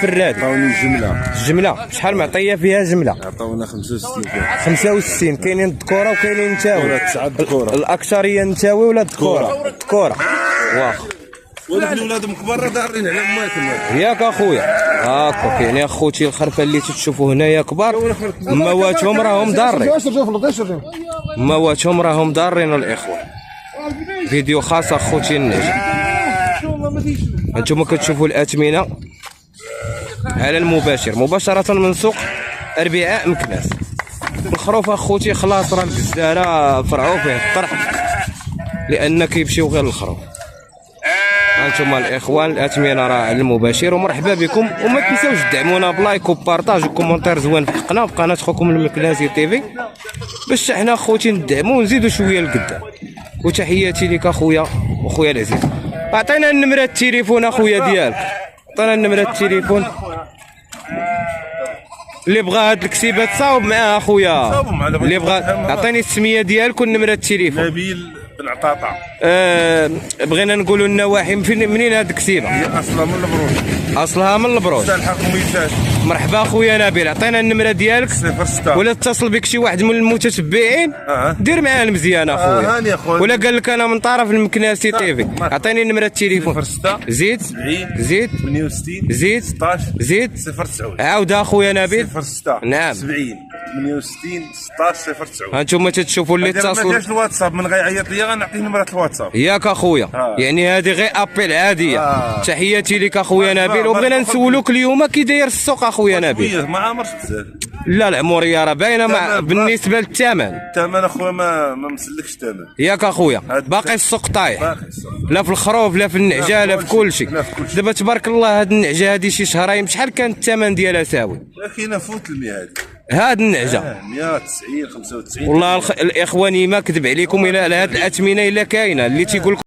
الفرادي؟ عطاوني الجمله شحال معطيه فيها جمله؟ عطاونا 65 65. كاينين الذكوره وكاينين النتاوي؟ 9 ذكور. الاكثريه نتاوي ولا الذكوره؟ الذكوره. واخا ولكن ولادهم كبار دارين على اماتهم. ياك اخويا هاكا كاين اخوتي الخرفه اللي تشوفوا هنايا كبار، مواتهم راهم دارين، مواتهم راهم دارين الاخوه. فيديو خاص اخوتي النجم. انتم كتشوفوا الاثمنه على المباشر مباشره من سوق اربعاء مكناس. الخروف اخوتي خلاص راه الجزاره فرعوا فيه الطرح لان كيمشيو غير الخروف. هانتوما الاخوان الاثمنه راه على المباشر، ومرحبا بكم. وما تنساوش تدعمونا بلايك وبارطاج وكومونتير زوين في القناه، في قناه خوكم المكناسي تيفي، باش حنا اخوتي ندعمو ونزيدو شويه لقدام. وتحياتي لك اخويا وخويا العزيز. عطينا النمره التليفون اخويا ديالك، عطينا النمره التليفون اللي بغى هاد الكسيبه تصاوب معاه اخويا. اللي بغى عطيني السميه ديالك والنمره التليفون. نبيل بن عطاطا. بغينا نقولوا النواحي منين هاد الكسيبه؟ هي اصلها من البروج. اصلها من البروج. الحكوميات. مرحبا اخويا نبيل، عطينا النمره ديالك 06 ولا اتصل بك شي واحد من المتتبعين دير معاه المزيان اخويا. هاني اخويا. ولا قال لك انا من طرف المكناسي تيفي. عطيني النمره التليفون. 06 زيد 70 زيد 68 زيد 16 زيد 09. عاود اخويا نبيل. 06 نعم 70 68 16 09. هانتوما تتشوفوا اللي ما اتصلوا. جاش الواتساب من غيعيط ليا غنعطيه نمره الواتساب. ياك اخويا يعني هذه غير ابيل عاديه. تحياتي لك اخويا نبيل. وبغينا نسولوك اليوم كي داير السوق اخويا نبيل؟ ما عامرش بزاف. لا العموريه راه باينه بالنسبه للثمن. الثمن اخويا ما مسلكش الثمن. ياك اخويا باقي السوق طايح، باقي السوق. لا في الخروف لا في النعجه لا في كل شيء. دابا تبارك الله هاد النعجه هادي شي شهرين شحال كان الثمن ديالها ساوي؟ كاينه فوت ال 100 هذه. هاد النعجه 190 95. والله الاخواني ما كذب عليكم الا على هاد الاثمنه الا كاينه اللي تيقول